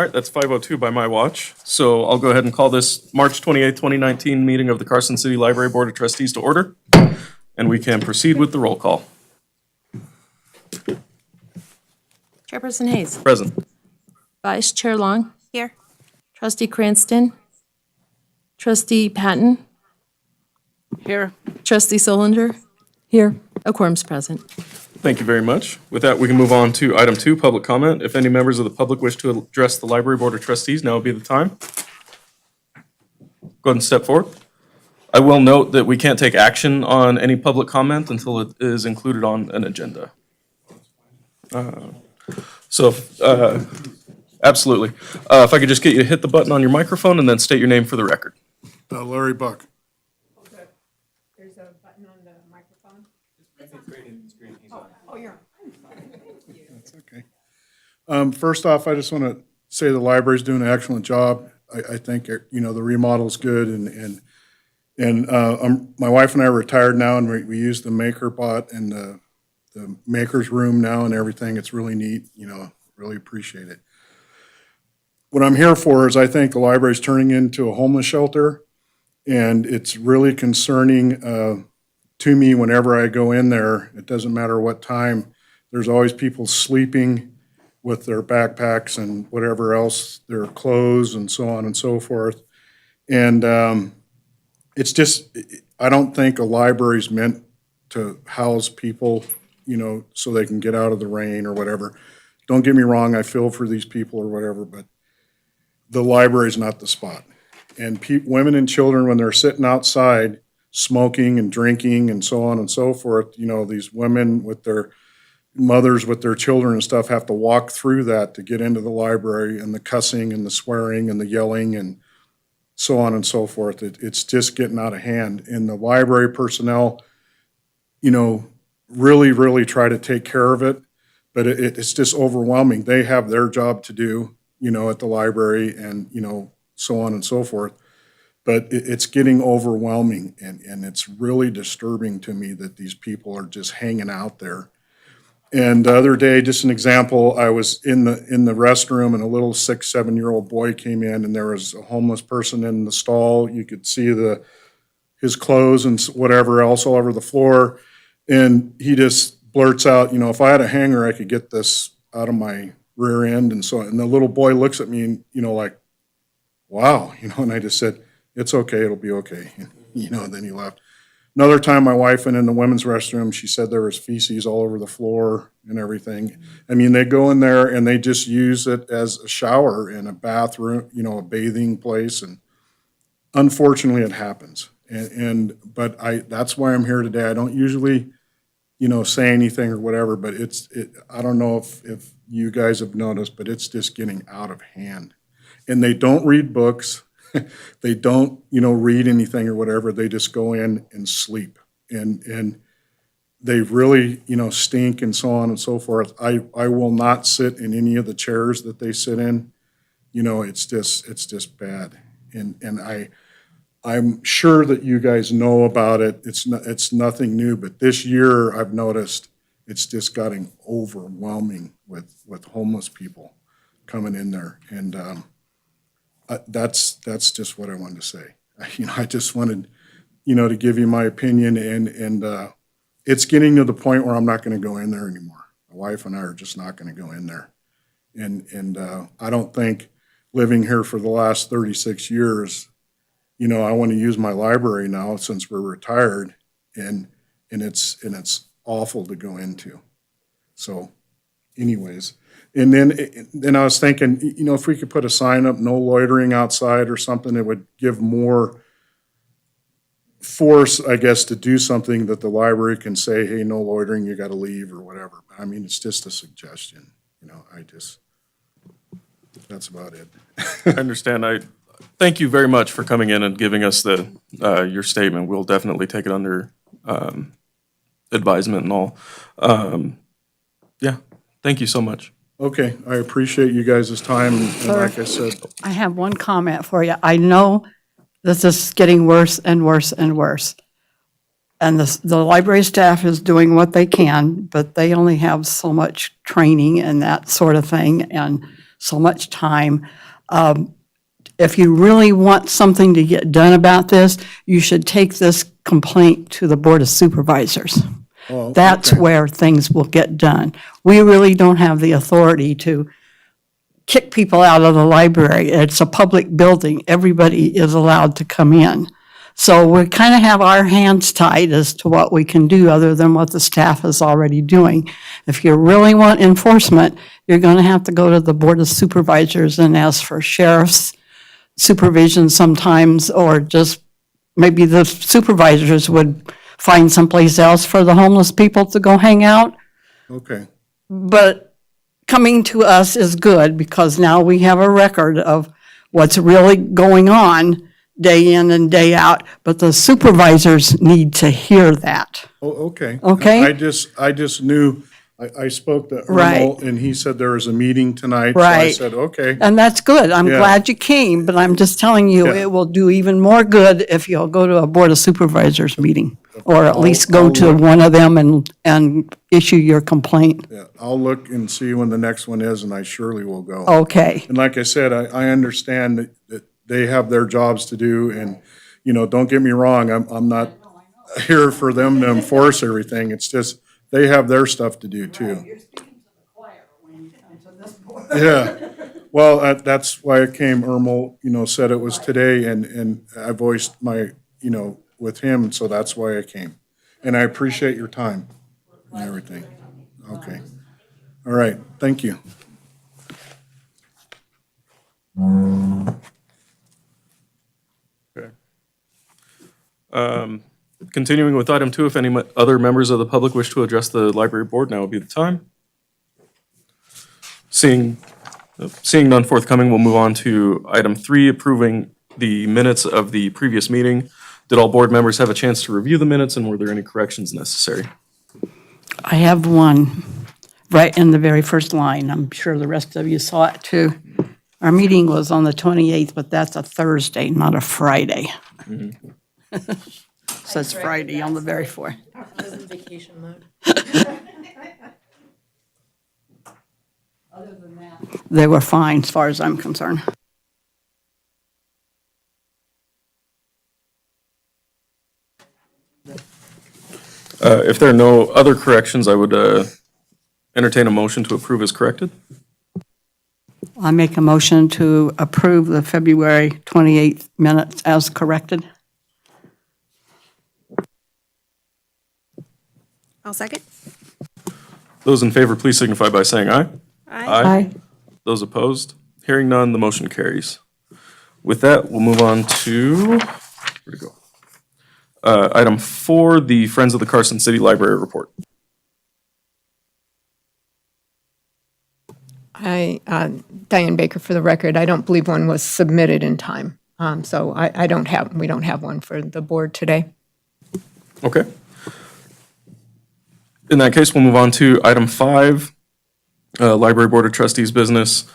right, that's 5:02 by my watch. So I'll go ahead and call this March 28th, 2019 meeting of the Carson City Library Board of Trustees to order. And we can proceed with the roll call. Chairperson Hayes. Present. Vice Chair Long. Here. Trustee Cranston. Trustee Patton. Here. Trustee Solinger. Here. A quorum's present. Thank you very much. With that, we can move on to item 2, public comment. If any members of the public wish to address the Library Board of Trustees, now would be the time. Go ahead and step forward. I will note that we can't take action on any public comment until it is included on an agenda. Absolutely. If I could just get you to hit the button on your microphone and then state your name for the record. Larry Buck. Okay. There's a button on the microphone. Oh, you're on. I'm sorry. Thank you. That's okay. First off, I just want to say the library's doing an excellent job. I think, you know, the remodel's good and my wife and I are retired now and we use the Maker Bot and the Maker's Room now and everything. It's really neat, you know, really appreciate it. What I'm here for is I think the library's turning into a homeless shelter, and it's really concerning to me whenever I go in there. It doesn't matter what time. There's always people sleeping with their backpacks and whatever else, their clothes and so on and so forth. And it's just, I don't think a library's meant to house people, you know, so they can get out of the rain or whatever. Don't get me wrong, I feel for these people or whatever, but the library's not the spot. And women and children, when they're sitting outside smoking and drinking and so on and so forth, you know, these women with their mothers with their children and stuff have to walk through that to get into the library, and the cussing and the swearing and the yelling and so on and so forth. It's just getting out of hand. And the library personnel, you know, really try to take care of it, but it's just overwhelming. They have their job to do, you know, at the library and, you know, so on and so forth. But it's getting overwhelming, and it's really disturbing to me that these people are just hanging out there. And the other day, just an example, I was in the restroom and a little 6-7-year-old boy came in, and there was a homeless person in the stall. You could see his clothes and whatever else all over the floor. And he just blurts out, you know, if I had a hanger, I could get this out of my rear end and so on. And the little boy looks at me and, you know, like, wow, you know, and I just said, it's okay, it'll be okay. And, you know, and then he left. Another time my wife went in the women's restroom, she said there was feces all over the floor and everything. I mean, they go in there and they just use it as a shower and a bathroom, you know, a bathing place. And unfortunately it happens. But that's why I'm here today. I don't usually, you know, say anything or whatever, but I don't know if you guys have noticed, but it's just getting out of hand. And they don't read books. They don't, you know, read anything or whatever. They just go in and sleep. And they really, you know, stink and so on and so forth. I will not sit in any of the chairs that they sit in. You know, it's just bad. And I'm sure that you guys know about it. It's nothing new, but this year I've noticed it's just gotten overwhelming with homeless people coming in there. And that's just what I wanted to say. You know, I just wanted, you know, to give you my opinion, and it's getting to the point where I'm not going to go in there anymore. My wife and I are just not going to go in there. And I don't think living here for the last 36 years, you know, I want to use my library now since we're retired, and it's awful to go into. So anyways, and then I was thinking, you know, if we could put a sign up, no loitering outside or something, it would give more force, I guess, to do something that the library can say, hey, no loitering, you got to leave or whatever. I mean, it's just a suggestion, you know, that's about it. I understand. I thank you very much for coming in and giving us your statement. We'll definitely take it under advisement and all. Yeah, thank you so much. Okay, I appreciate you guys' time, and like I said, I have one comment for you. I know this is getting worse and worse and worse. And the library staff is doing what they can, but they only have so much training and that sort of thing. And so much time. If you really want something to get done about this, you should take this complaint to the Board of Supervisors. Oh, That's okay. where things will get done. We really don't have the authority to kick people out of the library. It's a public building. Everybody is allowed to come in. So we kind of have our hands tied as to what we can do other than what the staff is already doing. If you really want enforcement, you're going to have to go to the Board of Supervisors and ask for sheriff's supervision sometimes, or just maybe the supervisors would find someplace else for the homeless people to go hang out. Okay, But coming to us is good because now we have a record of what's really going on day in and day out. But the supervisors need to hear that. oh, okay. Okay. I just knew, I spoke to Right. Ermal, and he said there was a meeting tonight. So I Right. said, okay, And that's good. I'm Yeah. glad you came, but I'm just telling you, Yeah. it will do even more good if you'll go to a Board of Supervisors meeting, or at least go I'll to look. one of them and issue your complaint. yeah, I'll look and see when the next one is, and I surely will go. Okay. And like I said, I understand that they have their jobs to do, and, don't get me wrong, I'm not here for them to enforce everything. It's just, they have their stuff to do too. Yeah, well, that's why I came. Ermal, said it was today, and I voiced my, with him, so that's why I came. And I appreciate your time and everything. Okay. All right, thank you. Okay. Continuing with item 2, if any other members of the public wish to address the library board, now would be the time. Seeing none forthcoming, we'll move on to item 3, approving the minutes of the previous meeting. Did all board members have a chance to review the minutes, and were there any corrections necessary? I have one right in the very first line. I'm sure the rest of you saw it too. Our meeting was on the 28th, but that's a Thursday, not a Friday. Says Friday on the very fourth. Vacation mode. They were fine, as far as I'm concerned. If there are no other corrections, I would entertain a motion to approve as corrected. I make a motion to approve the February 28th minutes as corrected. I'll second. Those in favor, please signify by saying aye. Aye. Those opposed? Hearing none, the motion carries. With that, we'll move on to, where'd it go? Item 4, the Friends of the Carson City Library report. Diane Baker, for the record, I don't believe one was submitted in time. So we don't have one for the board today. Okay. In that case, we'll move on to item 5, Library Board of Trustees business,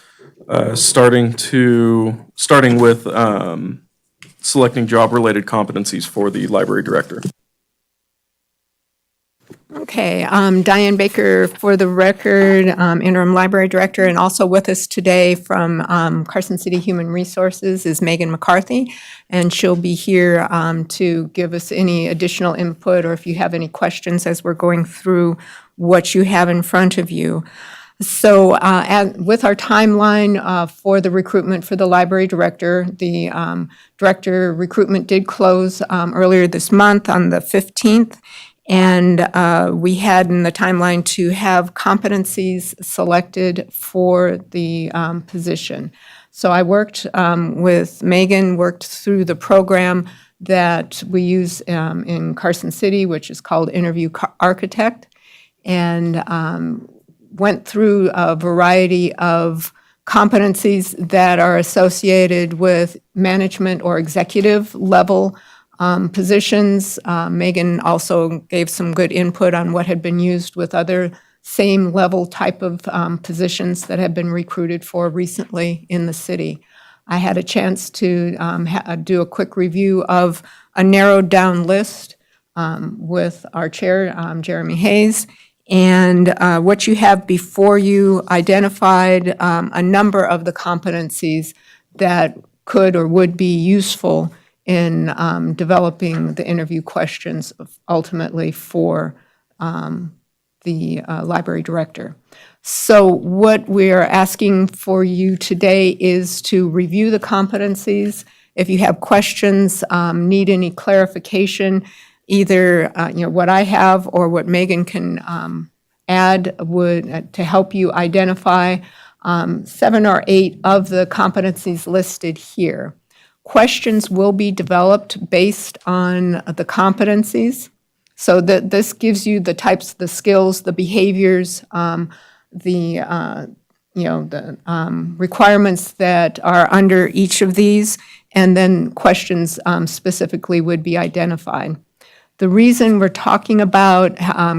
starting with selecting job-related competencies for the library director. Okay, Diane Baker, for the record, interim library director, and also with us today from Carson City Human Resources is Megan McCarthy, and she'll be here to give us any additional input or if you have any questions as we're going through what you have in front of you. So with our timeline for the recruitment for the library director, the director recruitment did close earlier this month on the 15th. And we had in the timeline to have competencies selected for the position. So I worked with Megan, worked through the program that we use in Carson City, which is called Interview Architect, and went through a variety of competencies that are associated with management or executive level positions. Megan also gave some good input on what had been used with other same level type of positions that have been recruited for recently in the city. I had a chance to do a quick review of a narrowed down list with our chair, Jeremy Hayes, And what you have before you identified a number of the competencies that could or would be useful in developing the interview questions ultimately for the library director. So what we're asking for you today is to review the competencies. If you have questions, need any clarification, either what I have or what Megan can add would to help you identify 7 or 8 of the competencies listed here. Questions will be developed based on the competencies. So that this gives you the types, the skills, the behaviors, the requirements that are under each of these, and then questions specifically would be identified. The reason we're talking about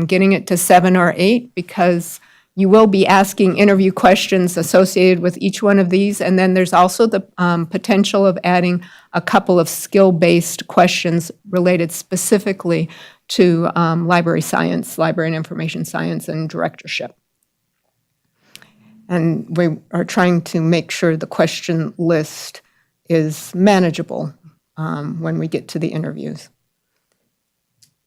getting it to 7 or 8, because you will be asking interview questions associated with each one of these, and then there's also the potential of adding a couple of skill-based questions related specifically to library science, library and information science, and directorship. And we are trying to make sure the question list is manageable when we get to the interviews.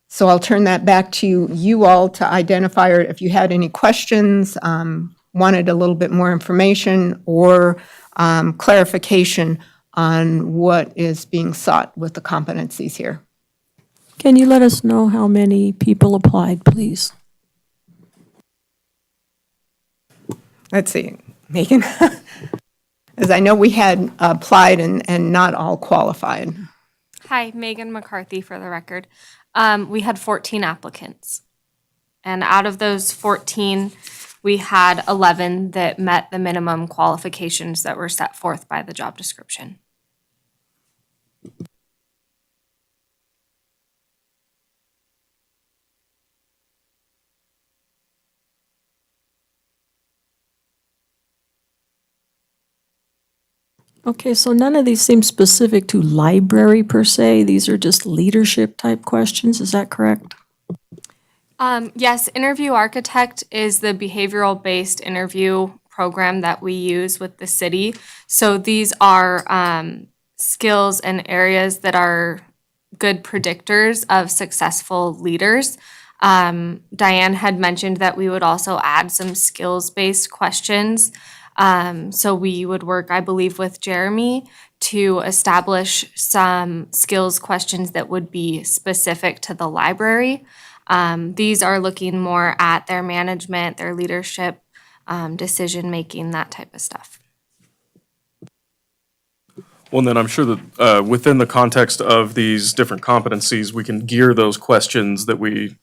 So I'll turn that back to you all to identify, or if you had any questions, wanted a little bit more information or clarification on what is being sought with the competencies here. Can you let us know how many people applied, please? Let's see, Megan. As I know we had applied and not all qualified. Hi, Megan McCarthy for the record. We had 14 applicants. And out of those 14, we had 11 that met the minimum qualifications that were set forth by the job description. Okay, so none of these seem specific to library per se. These are just leadership type questions. Is that correct? Yes, Interview Architect is the behavioral-based interview program that we use with the city. So these are skills and areas that are good predictors of successful leaders. Diane had mentioned that we would also add some skills-based questions. So we would work, I believe, with Jeremy to establish some skills questions that would be specific to the library. These are looking more at their management, their leadership, decision-making, that type of stuff. Well, and then I'm sure that within the context of these different competencies, we can gear those questions that we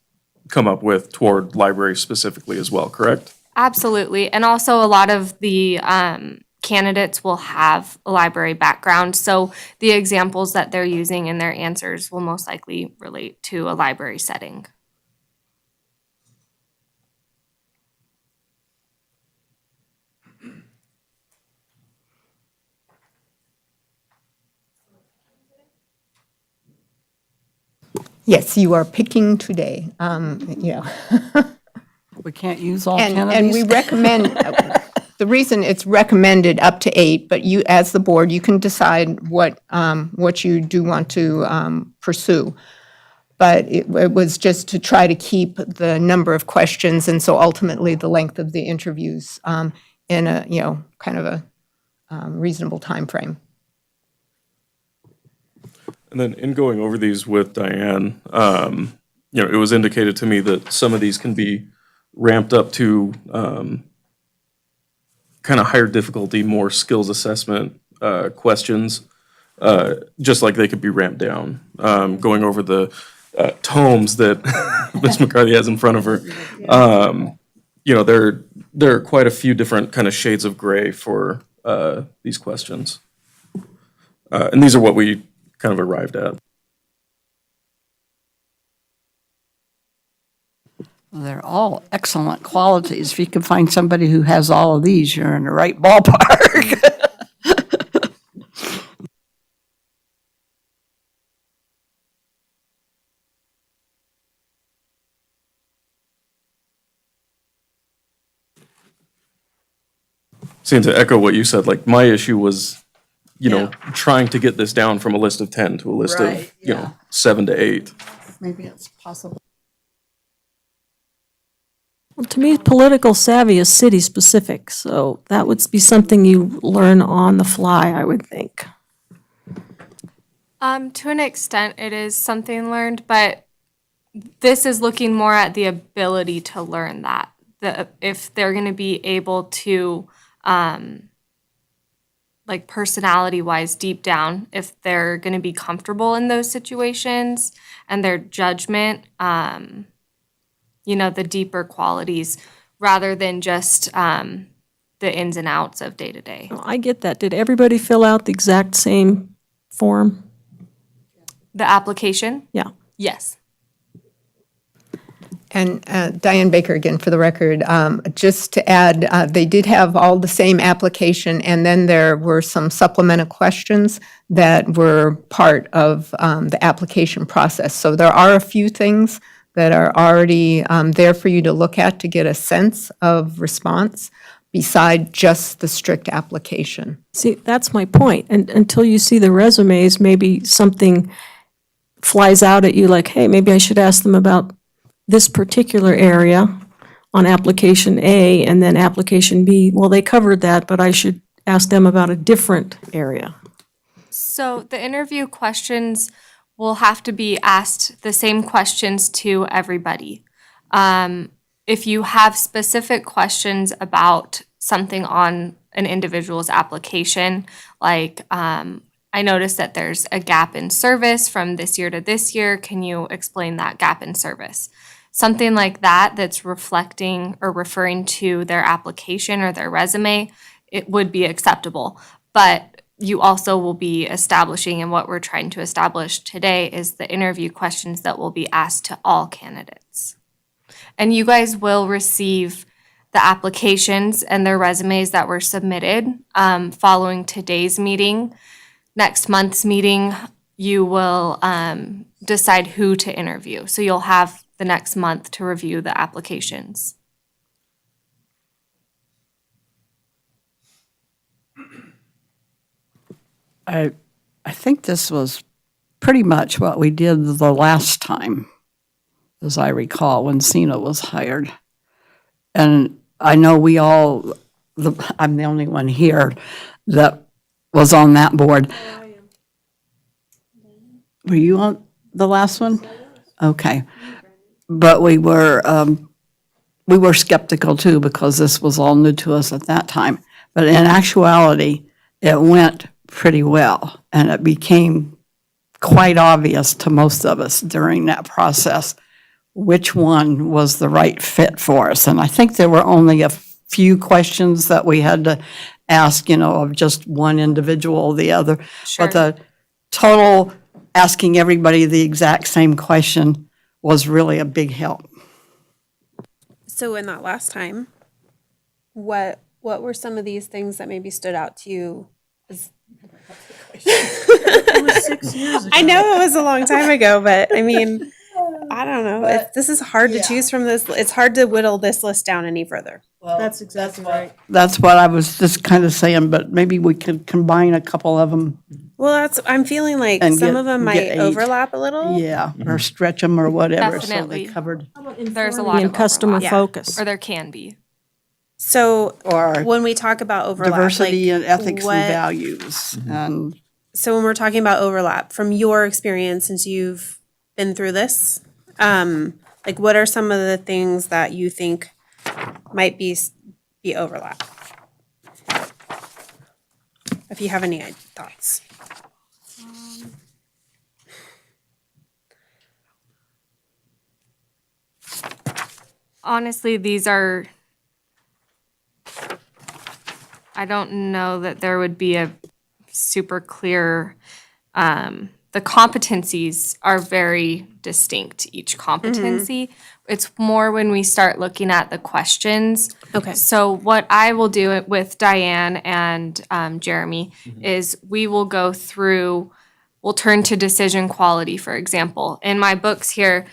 come up with toward library specifically as well, correct? Absolutely. And also a lot of the candidates will have a library background. So the examples that they're using in their answers will most likely relate to a library setting. Yes, you are picking today. We can't use all 10 of And we these? recommend, the reason it's recommended up to 8, but you, as the board, you can decide what you do want to pursue. But it was just to try to keep the number of questions, and so ultimately the length of the interviews in a, kind of a reasonable timeframe. And then in going over these with Diane, it was indicated to me that some of these can be ramped up to kind of higher difficulty, more skills assessment questions, just like they could be ramped down. Going over the tomes that Ms. McCarthy has in front of her, there are quite a few different kind of shades of gray for these questions. And these are what we kind of arrived at. They're all excellent qualities. If you can find somebody who has all of these, you're in the right ballpark. See, and to echo what you said, like, my issue was, trying to get this down from a list of 10 to a list Right, of, 7 to 8. Maybe it's possible. Well, to me, political savvy is city-specific, so that would be something you learn on the fly, I would think. To an extent, it is something learned, but this is looking more at the ability to learn that. If they're going to be able to, like personality-wise, deep down, if they're going to be comfortable in those situations and their judgment, the deeper qualities, rather than just the ins and outs of day-to-day. I get that. Did everybody fill out the exact same form? The application? Yeah. Yes. And Diane Baker, again, for the record, just to add, they did have all the same application, and then there were some supplemental questions that were part of the application process. So there are a few things that are already there for you to look at to get a sense of response beside just the strict application. See, that's my point. And until you see the resumes, maybe something flies out at you like, hey, maybe I should ask them about this particular area on application A, and then application B, well, they covered that, but I should ask them about a different area. So the interview questions will have to be asked the same questions to everybody. If you have specific questions about something on an individual's application, like I noticed that there's a gap in service from this year to this year. Can you explain that gap in service? Something like that that's reflecting or referring to their application or their resume, it would be acceptable. But you also will be establishing, and what we're trying to establish today is the interview questions that will be asked to all candidates. And you guys will receive the applications and their resumes that were submitted following today's meeting. Next month's meeting, you will decide who to interview. So you'll have the next month to review the applications. I think this was pretty much what we did the last time, as I recall, when Cena was hired. And I know I'm the only one here that was on that board. Were you on the last one? Okay. But we were skeptical too, because this was all new to us at that time. But in actuality, it went pretty well, and it became quite obvious to most of us during that process which one was the right fit for us. And I think there were only a few questions that we had to ask, of just one individual or the other. Sure. But the total asking everybody the exact same question was really a big help. So in that last time, what were some of these things that maybe stood out to you? It was 6 years ago. I know it was a long time ago, but I mean, I don't know. This is hard to choose from this. It's hard to whittle this list down any further. That's exactly right. That's what I was just kind of saying, but maybe we could combine a couple of them. Well, I'm feeling like And some get- of them get might 8. overlap a little. Yeah, or stretch them or whatever, so Definitely. they covered. There's a lot And of customer overlap. focus. Or there can be. So Or when we talk about overlap, diversity like and ethics what- and values. And So when we're talking about overlap, from your experience since you've been through this, like what are some of the things that you think might be overlap? If you have any thoughts. Honestly, I don't know that there would be a super clear, the competencies are very distinct, each competency. It's more when we start looking at the questions. Okay. So what I will do with Diane and Jeremy is we will go through, we'll turn to decision quality, for example. In my books here,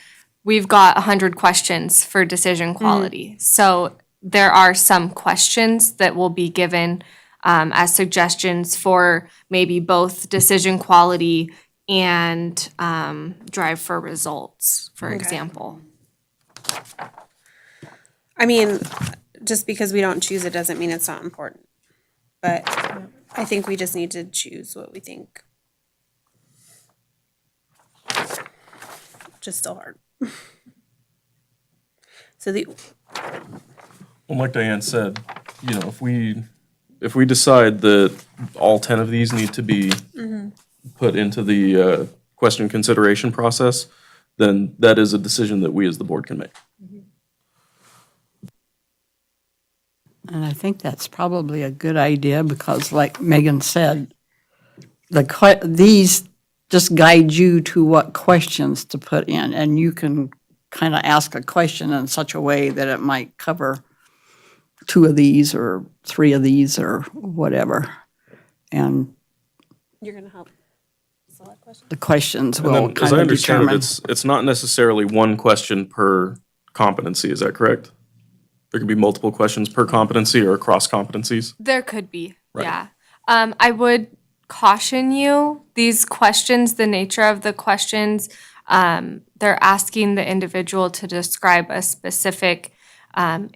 we've got 100 questions for decision quality. So there are some questions that will be given as suggestions for maybe both decision quality and drive for results, for example. I mean, just because we don't choose it doesn't mean it's not important. But I think we just need to choose what we think. Just still hard. So Well, like Diane said, you know, if we decide that all 10 of these need to be put into the question consideration process, then that is a decision that we as the board can make. And I think that's probably a good idea because like Megan said, these just guide you to what questions to put in, and you can kind of ask a question in such a way that it might cover 2 of these or 3 of these or whatever. And you're going to help select questions? the questions And will then, as kind I of understand it, determine. it's not necessarily one question per competency, is that correct? There could be multiple questions per competency or across competencies? There could be, Right. yeah. I would caution you, these questions, the nature of the questions, they're asking the individual to describe a specific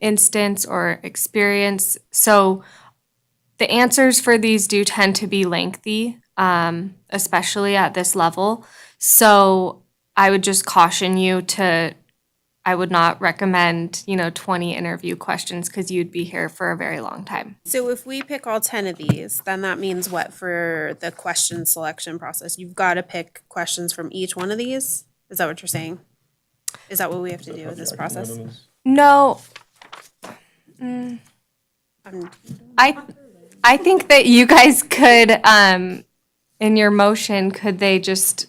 instance or experience. So the answers for these do tend to be lengthy, especially at this level. So I would just caution you I would not recommend, 20 interview questions because you'd be here for a very long time. So if we pick all 10 of these, then that means what for the question selection process? You've got to pick questions from each one of these? Is that what you're saying? Is that what we have to do with this process? No, I'm- I think that you guys could, in your motion, could they just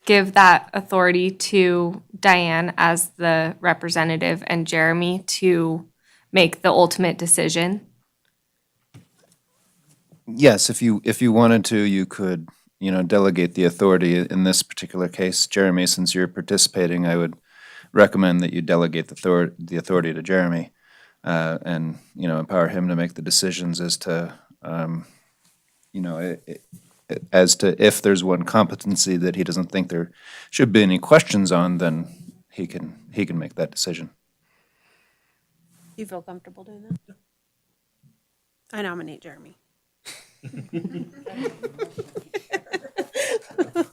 give that authority to Diane as the representative and Jeremy to make the ultimate decision? Yes, if you wanted to, you could, delegate the authority. In this particular case, Jeremy, since you're participating, I would recommend that you delegate the authority to Jeremy, and, empower him to make the decisions as to, as to if there's one competency that he doesn't think there should be any questions on, then he can make that decision. You feel comfortable doing that? I nominate Jeremy.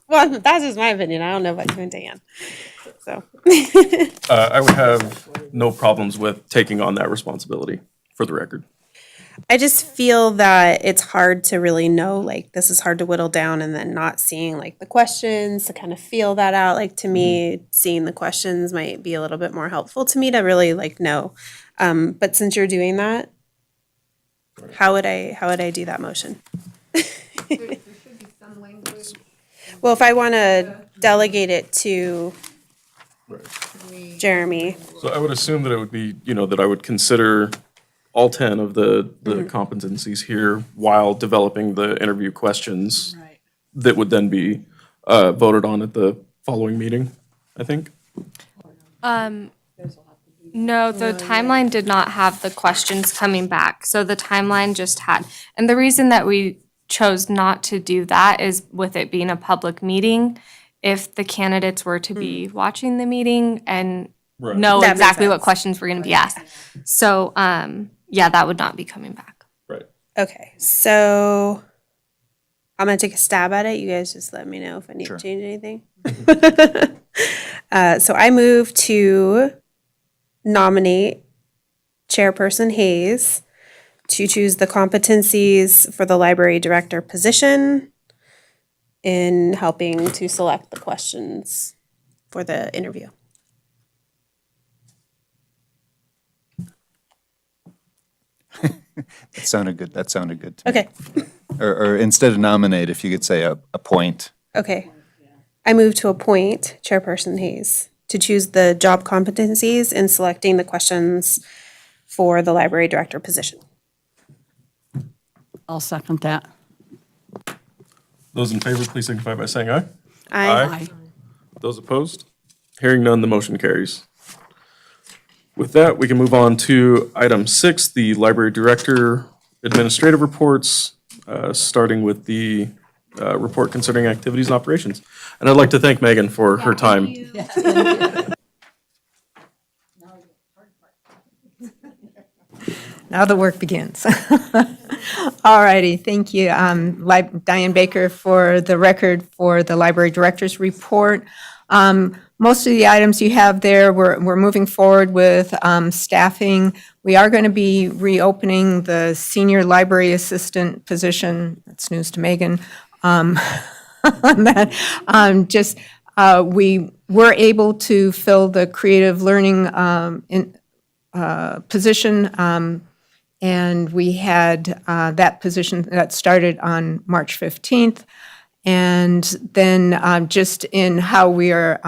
Well, that's just my opinion. I don't know about you and Dan. So, I would have no problems with taking on that responsibility, for the record. I just feel that it's hard to really know, like, this is hard to whittle down and then not seeing, like, the questions to kind of feel that out. Like, to me, seeing the questions might be a little bit more helpful to me to really, like, know. But since you're doing that, how would I do that motion? Well, if I want to delegate it to Jeremy, So I would assume that it would be, that I would consider all 10 of the competencies here while developing the interview questions that would then be voted on at the following meeting, I think. No, the timeline did not have the questions coming back. So the timeline just had, and the reason that we chose not to do that is with it being a public meeting, if the candidates were to be watching the meeting and Right. know That makes exactly what sense. questions were going to be asked. So, yeah, that would not be coming back. Right. okay, so I'm gonna take a stab at it. You guys just let me know if I need Sure. to change anything. So I move to nominate Chairperson Hayes to choose the competencies for the library director position in helping to select the questions for the interview. That sounded good. To me. Okay, Or instead of nominate, if you could say appoint. okay. I move to appoint Chairperson Hayes to choose the job competencies in selecting the questions for the library director position. I'll second that. Those in favor, please signify by saying aye. Aye. Those opposed? Hearing none, the motion carries. With that, we can move on to item 6, the library director administrative reports, starting with the report concerning activities and operations. And I'd like to thank Megan for her time. Now the work begins. All righty, thank you. Diane Baker for the record for the library director's report. Most of the items you have there, we're moving forward with staffing. We are going to be reopening the senior library assistant position. That's news to Megan. On that, we were able to fill the creative learning position. And we had that position that started on March 15th. And then just in how we are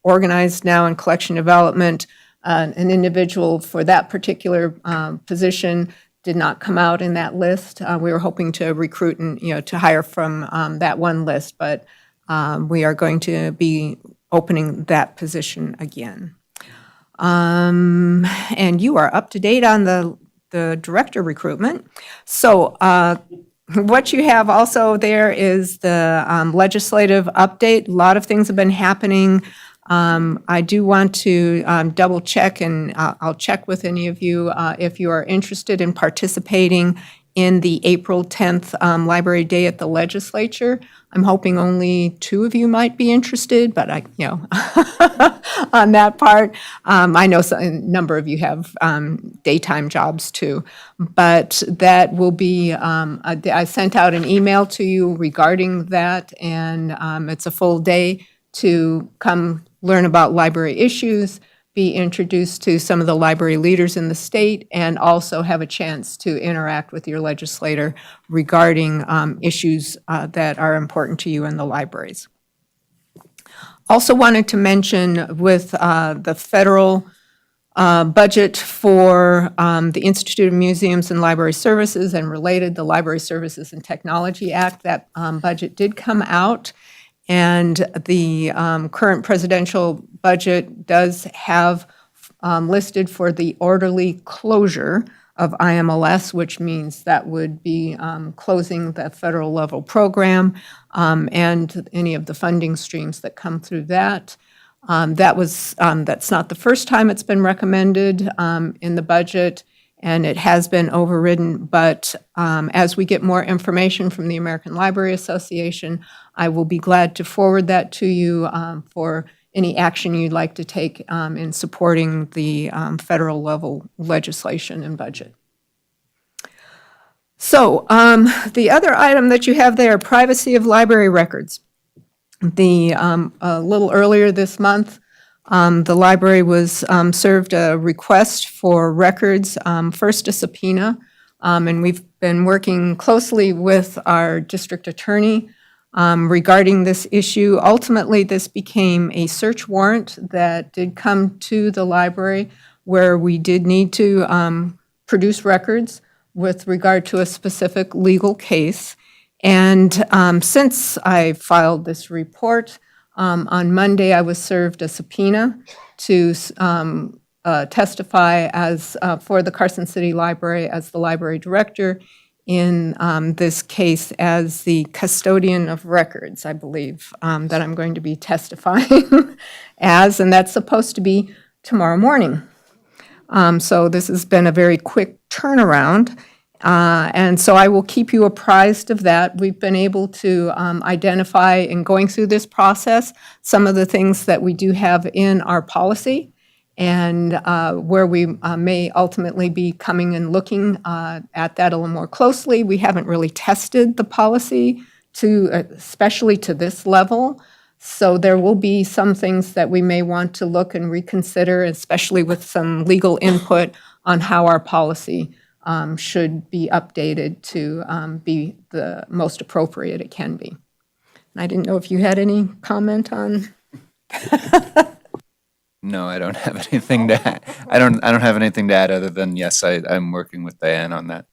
organized now in collection development, an individual for that particular position did not come out in that list. We were hoping to recruit and, to hire from that one list, but we are going to be opening that position again. And you are up to date on the director recruitment. So what you have also there is the legislative update. A lot of things have been happening. I do want to double check, and I'll check with any of you if you are interested in participating in the April 10th Library Day at the Legislature. I'm hoping only 2 of you might be interested, but on that part, I know a number of you have daytime jobs too. But that will be, I sent out an email to you regarding that, and it's a full day to come learn about library issues, be introduced to some of the library leaders in the state, and also have a chance to interact with your legislator regarding issues that are important to you in the libraries. Also wanted to mention with the federal budget for the Institute of Museums and Library Services and related, the Library Services and Technology Act, that budget did come out. And the current presidential budget does have listed for the orderly closure of IMLS, which means that would be closing the federal level program and any of the funding streams that come through that. That's not the first time it's been recommended in the budget, and it has been overridden, but as we get more information from the American Library Association, I will be glad to forward that to you for any action you'd like to take in supporting the federal level legislation and budget. So the other item that you have there, privacy of library records. A little earlier this month, the library was served a request for records, first a subpoena, and we've been working closely with our district attorney regarding this issue. Ultimately, this became a search warrant that did come to the library where we did need to produce records with regard to a specific legal case. And since I filed this report, on Monday, I was served a subpoena to testify as for the Carson City Library as the library director in this case as the custodian of records, I believe, that I'm going to be testifying as, and that's supposed to be tomorrow morning. So this has been a very quick turnaround. And so I will keep you apprised of that. We've been able to identify in going through this process some of the things that we do have in our policy and where we may ultimately be coming and looking at that a little more closely. We haven't really tested the policy especially to this level. So there will be some things that we may want to look and reconsider, especially with some legal input on how our policy should be updated to be the most appropriate it can be. And I didn't know if you had any comment on. No, I don't have anything to add. I don't have anything to add other than, yes, I'm working with Diane on that.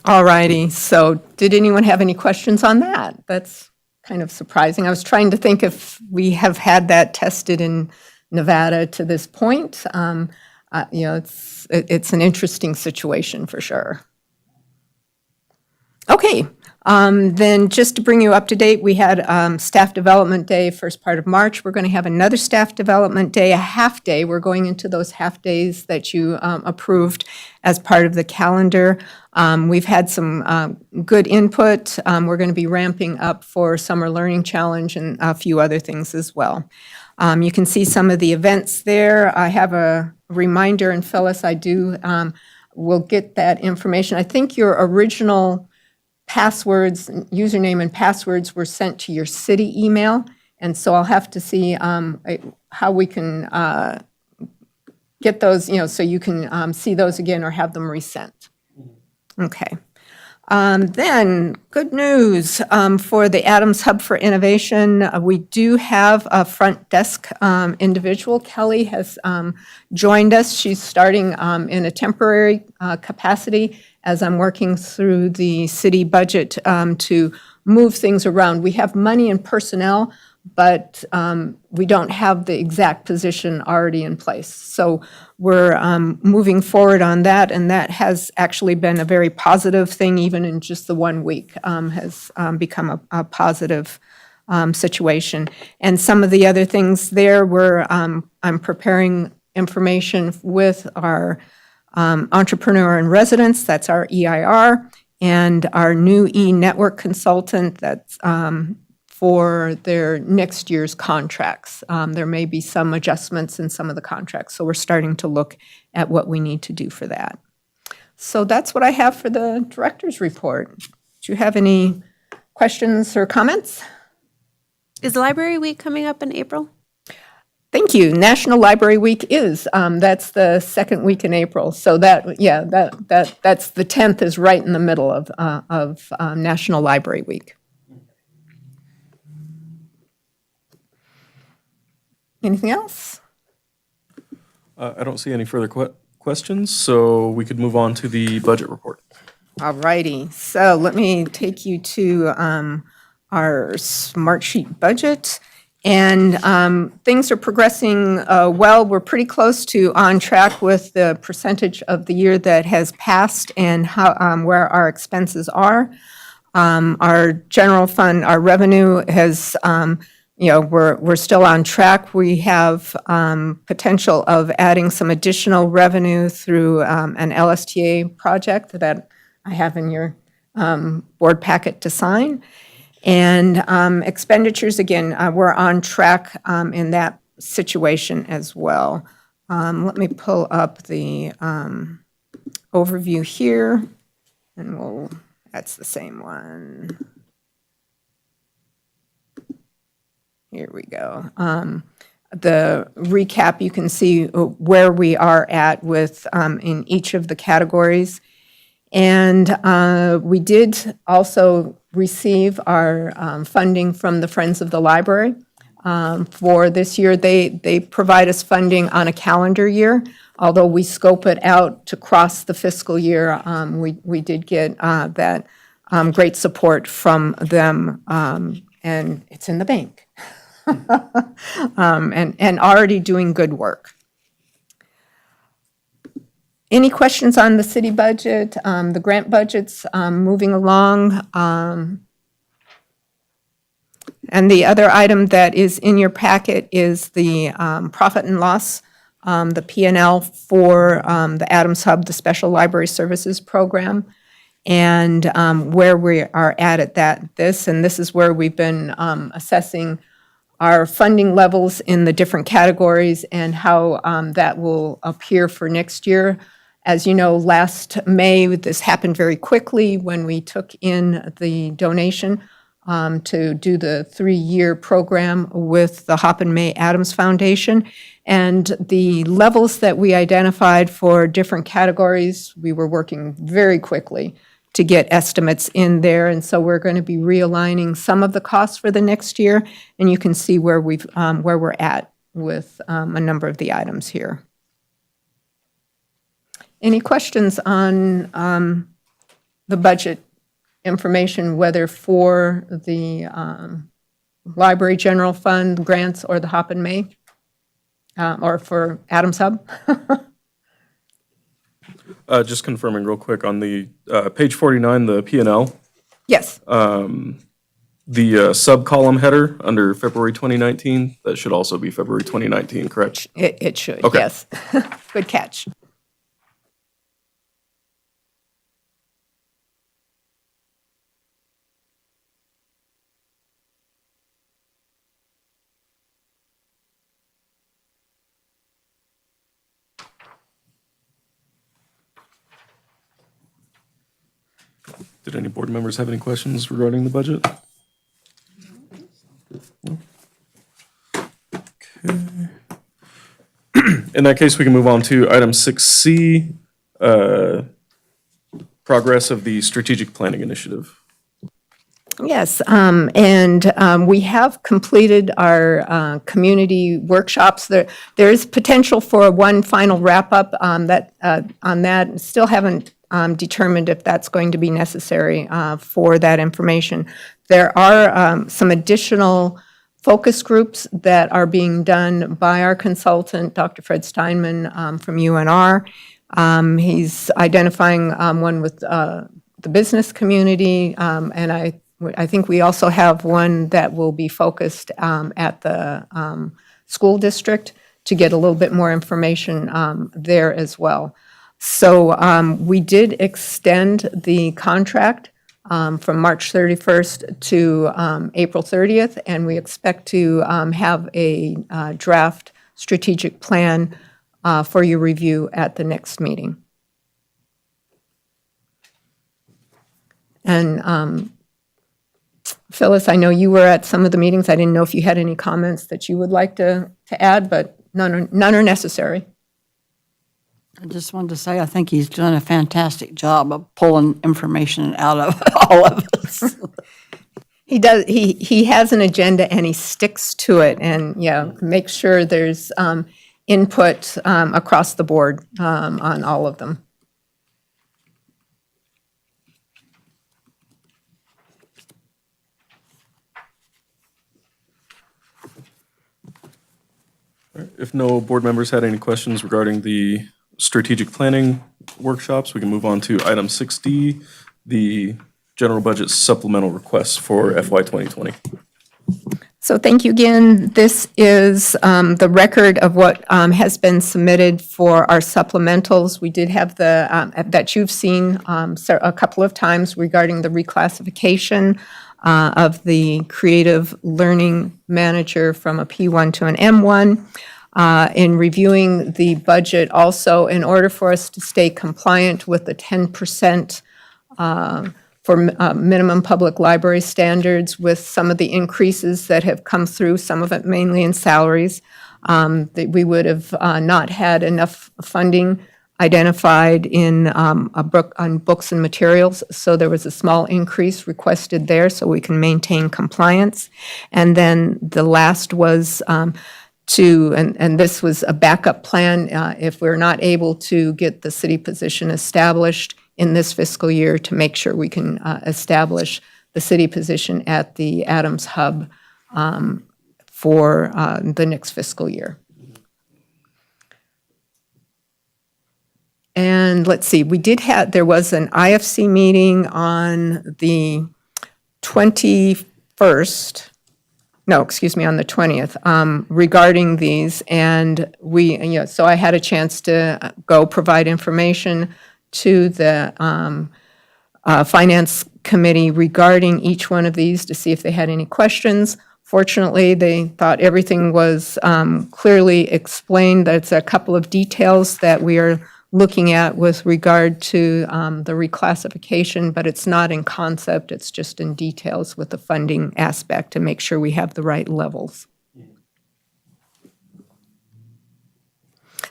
All righty. So did anyone have any questions on that? That's kind of surprising. I was trying to think if we have had that tested in Nevada to this point. You know, it's an interesting situation for sure. Okay, then just to bring you up to date, we had Staff Development Day, first part of March. We're going to have another Staff Development Day, a half day. We're going into those half days that you approved as part of the calendar. We've had some good input. We're going to be ramping up for Summer Learning Challenge and a few other things as well. You can see some of the events there. I have a reminder, and Phyllis, will get that information. I think your original passwords, username and passwords were sent to your city email, and so I'll have to see how we can get those, so you can see those again or have them resent. Okay. Then, good news for the Adams Hub for Innovation. We do have a front desk individual. Kelly has joined us. She's starting in a temporary capacity as I'm working through the city budget to move things around. We have money and personnel, but we don't have the exact position already in place. So we're moving forward on that, and that has actually been a very positive thing, even in just the 1 week, has become a positive situation. And some of the other things there were, I'm preparing information with our entrepreneur in residence, that's our EIR, and our new e-network consultant, that's for their next year's contracts. There may be some adjustments in some of the contracts, so we're starting to look at what we need to do for that. So that's what I have for the director's report. Do you have any questions or comments? Is Library Week coming up in April? Thank you. National Library Week is, that's the second week in April. So that's the 10th is right in the middle of National Library Week. Anything else? I don't see any further questions, so we could move on to the budget report. All righty. So let me take you to our Smart Sheet budget. And things are progressing well. We're pretty close to on track with the percentage of the year that has passed and how where our expenses are. Our general fund, our revenue has, we're still on track. We have potential of adding some additional revenue through an LSTA project that I have in your board packet to sign. And expenditures, again, we're on track in that situation as well. Let me pull up the overview here, and that's the same one. Here we go. The recap, you can see where we are at with in each of the categories. And we did also receive our funding from the Friends of the Library. For this year, they provide us funding on a calendar year. Although we scope it out to cross the fiscal year, we did get that great support from them, and it's in the bank. And already doing good work. Any questions on the city budget, the grant budgets moving along? And the other item that is in your packet is the profit and loss, the P&L for the Adams Hub, the Special Library Services Program, and where we are at this is where we've been assessing our funding levels in the different categories and how that will appear for next year. As you know, last May, this happened very quickly when we took in the donation to do the 3-year program with the Hop and May Adams Foundation. And the levels that we identified for different categories, we were working very quickly to get estimates in there. And so we're going to be realigning some of the costs for the next year. And you can see where we're at with a number of the items here. Any questions on the budget information, whether for the Library General Fund grants or the Hop and May? or for Adams Hub. Just confirming real quick on the page 49, the P and L, Yes, the sub-column header under February 2019, that should also be February 2019, correct? it should, Okay. yes. Good catch. Did any board members have any questions regarding the budget? No? Okay. In that case, we can move on to item 6C, progress of the strategic planning initiative. Yes, we have completed our community workshops. There is potential for one final wrap-up on that. Still haven't determined if that's going to be necessary for that information. There are some additional focus groups that are being done by our consultant, Dr. Fred Steinman from UNR. He's identifying one with the business community, and I think we also have one that will be focused at the school district to get a little bit more information there as well. So we did extend the contract from March 31st to April 30th, and we expect to have a draft strategic plan for your review at the next meeting. And Phyllis, I know you were at some of the meetings. I didn't know if you had any comments that you would like to add, but none are necessary. I just wanted to say, I think he's done a fantastic job of pulling information out of all of us. He does. He has an agenda and he sticks to it, and makes sure there's input across the board on all of them. If no board members had any questions regarding the strategic planning workshops, we can move on to item 6D, the general budget supplemental requests for FY 2020. So thank you again. This is the record of what has been submitted for our supplementals. We did have that you've seen a couple of times regarding the reclassification of the creative learning manager from a P1 to an M1. In reviewing the budget also, in order for us to stay compliant with the 10% for minimum public library standards with some of the increases that have come through, some of it mainly in salaries, that we would have not had enough funding identified on books and materials. So there was a small increase requested there so we can maintain compliance. And then the last was and this was a backup plan if we're not able to get the city position established in this fiscal year, to make sure we can establish the city position at the Adams Hub for the next fiscal year. And let's see, there was an IFC meeting on the 21st, no, excuse me, on the 20th, regarding these. And so I had a chance to go provide information to the Finance Committee regarding each one of these to see if they had any questions. Fortunately, they thought everything was clearly explained. There's a couple of details that we are looking at with regard to the reclassification, but it's not in concept, it's just in details with the funding aspect to make sure we have the right levels.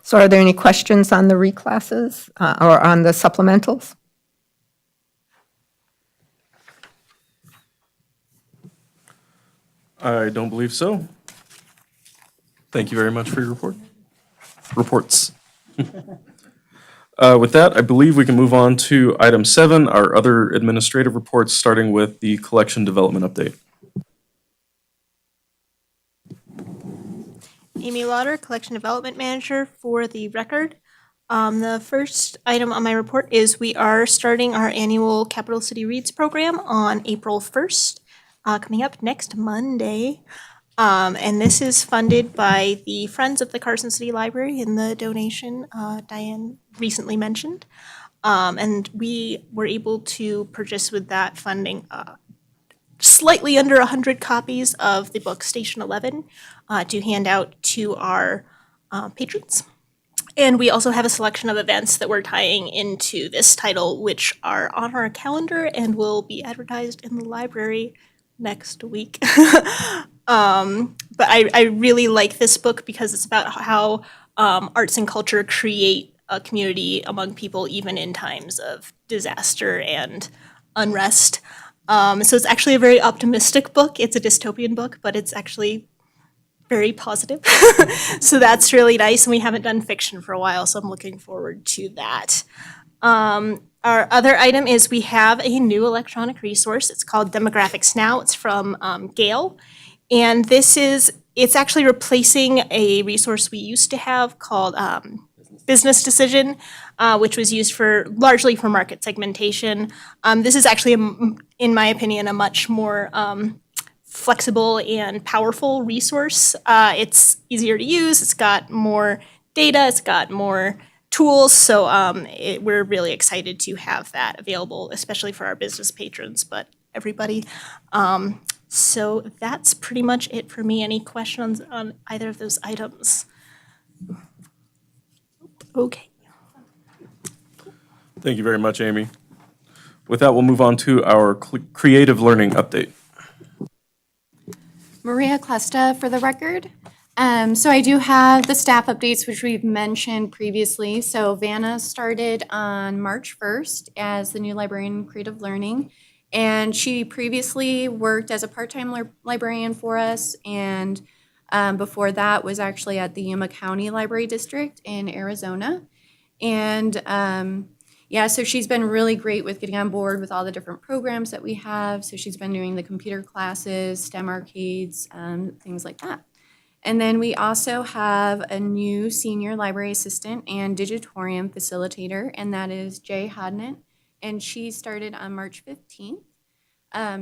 So are there any questions on the reclasses or on the supplementals? I don't believe so. Thank you very much for your reports. With that, I believe we can move on to item 7, our other administrative reports, starting with the collection development update. Amy Lauder, Collection Development Manager for the record. The first item on my report is we are starting our annual Capital City Reads program on April 1st, coming up next Monday. And this is funded by the Friends of the Carson City Library in the donation Diane recently mentioned. And we were able to purchase with that funding slightly under 100 copies of the book Station 11 to hand out to our patrons. And we also have a selection of events that we're tying into this title, which are on our calendar and will be advertised in the library next week. But I really like this book because it's about how arts and culture create a community among people, even in times of disaster and unrest. So it's actually a very optimistic book. It's a dystopian book, but it's actually very positive. So that's really nice. And we haven't done fiction for a while, so I'm looking forward to that. Our other item is we have a new electronic resource. It's called Demographics Now. It's from Gale. And it's actually replacing a resource we used to have called Business Decision, which was used largely for market segmentation. This is actually, in my opinion, a much more flexible and powerful resource. It's easier to use. It's got more data. It's got more tools. So we're really excited to have that available, especially for our business patrons, but everybody. So that's pretty much it for me. Any questions on either of those items? Okay. Thank you very much, Amy. With that, we'll move on to our creative learning update. Maria Clusta for the record. So I do have the staff updates, which we've mentioned previously. So Vanna started on March 1st as the new librarian in creative learning. And she previously worked as a part-time librarian for us. And before that was actually at the Yuma County Library District in Arizona. And so she's been really great with getting on board with all the different programs that we have. So she's been doing the computer classes, STEM arcades, things like that. And then we also have a new senior library assistant and digitorium facilitator, and that is Jay Hodnett. And she started on March 15th.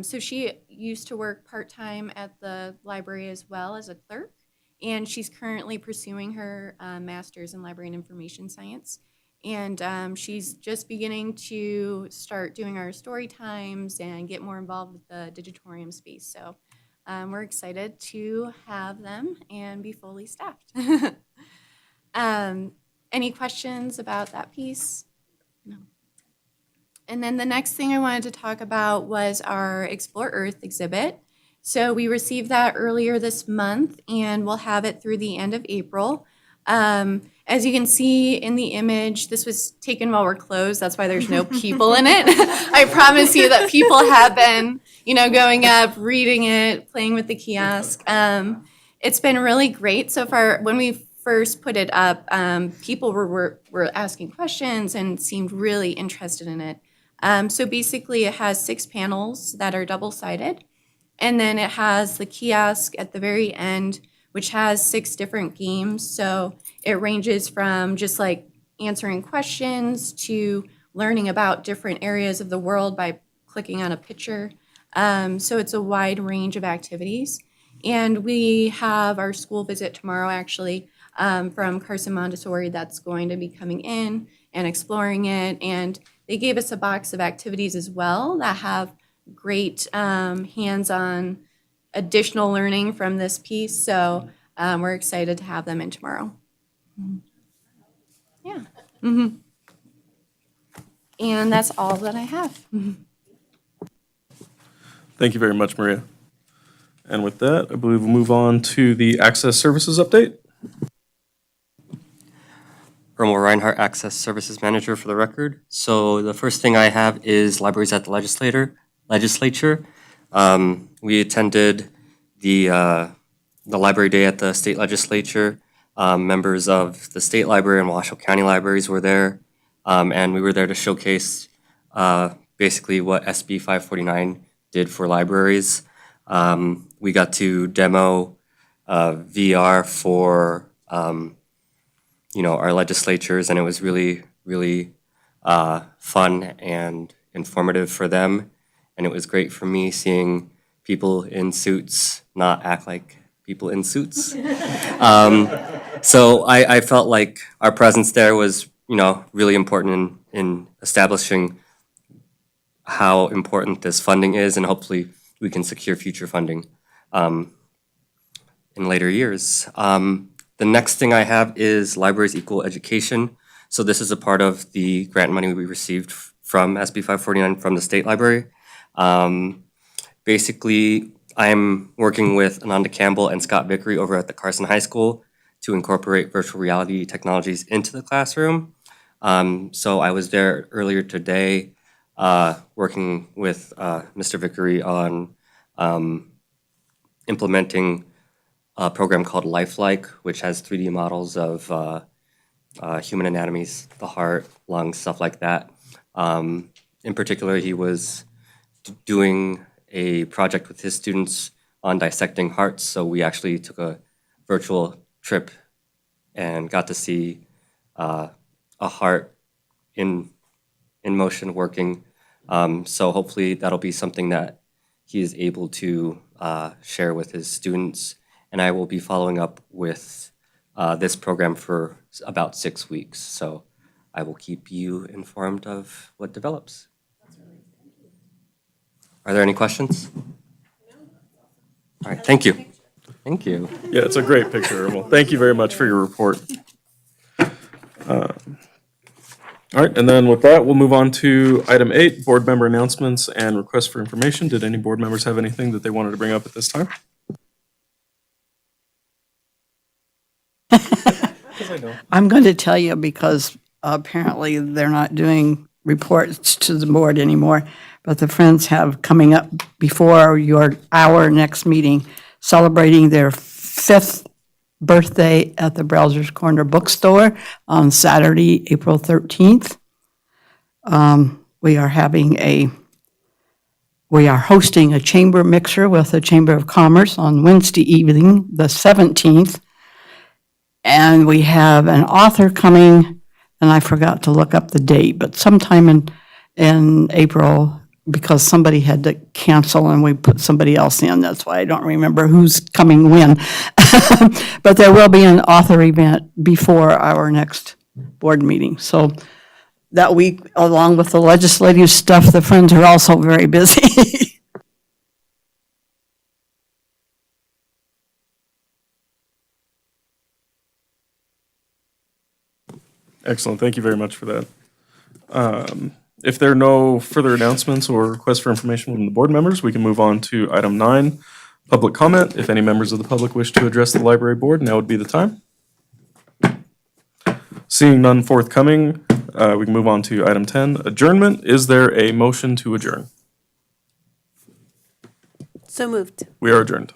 So she used to work part-time at the library as well as a clerk. And she's currently pursuing her master's in library and information science. And she's just beginning to start doing our story times and get more involved with the digitorium space. So we're excited to have them and be fully staffed. Any questions about that piece? No. And then the next thing I wanted to talk about was our Explore Earth exhibit. So we received that earlier this month, and we'll have it through the end of April. As you can see in the image, this was taken while we're closed. That's why there's no people in it. I promise you that people have been, going up, reading it, playing with the kiosk. It's been really great so far. When we first put it up, people were asking questions and seemed really interested in it. So basically, it has 6 panels that are double-sided, and then it has the kiosk at the very end, which has 6 different games. So it ranges from just like answering questions to learning about different areas of the world by clicking on a picture. So it's a wide range of activities. And we have our school visit tomorrow, actually, from Carson Montessori that's going to be coming in and exploring it. And they gave us a box of activities as well that have great hands-on additional learning from this piece. So we're excited to have them in tomorrow. Yeah. Mm-hmm. And that's all that I have. Thank you very much, Maria. And with that, I believe we'll move on to the Access Services update. Romo Reinhardt, Access Services Manager for the record. So the first thing I have is libraries at the legislature. We attended the Library Day at the state legislature. Members of the state library and Washoe County libraries were there. And we were there to showcase basically what SB 549 did for libraries. We got to demo VR for, our legislatures, and it was really, really fun and informative for them. And it was great for me seeing people in suits not act like people in suits. So I felt like our presence there was, really important in establishing how important this funding is, and hopefully we can secure future funding in later years. The next thing I have is Libraries Equal Education. So this is a part of the grant money we received from SB 549 from the State Library. Basically, I'm working with Ananda Campbell and Scott Vickery over at the Carson High School to incorporate virtual reality technologies into the classroom. So I was there earlier today working with Mr. Vickery on implementing a program called Lifelike, which has 3D models of human anatomies, the heart, lungs, stuff like that. In particular, he was doing a project with his students on dissecting hearts, so we actually took a virtual trip and got to see a heart in motion working. So hopefully that'll be something that he is able to share with his students. And I will be following up with this program for about 6 weeks. So I will keep you informed of what develops. Are there any questions? All right, thank you. Thank you. Yeah, it's a great picture. Well, thank you very much for your report. All right, and then with that, we'll move on to item 8, board member announcements and requests for information. Did any board members have anything that they wanted to bring up at this time? I'm going to tell you because apparently they're not doing reports to the board anymore, but the Friends have coming up before our next meeting, celebrating their 5th birthday at the Browser's Corner Bookstore on Saturday, April 13th. We are hosting a chamber mixer with the Chamber of Commerce on Wednesday evening, the 17th. And we have an author coming, and I forgot to look up the date, but sometime in April, because somebody had to cancel and we put somebody else in. That's why I don't remember who's coming when. But there will be an author event before our next board meeting. So that week, along with the legislative stuff, the Friends are also very busy. Excellent, thank you very much for that. If there are no further announcements or requests for information from the board members, we can move on to item 9, public comment. If any members of the public wish to address the library board, now would be the time. Seeing none forthcoming, we can move on to item 10, adjournment. Is there a motion to adjourn? So moved. We are adjourned.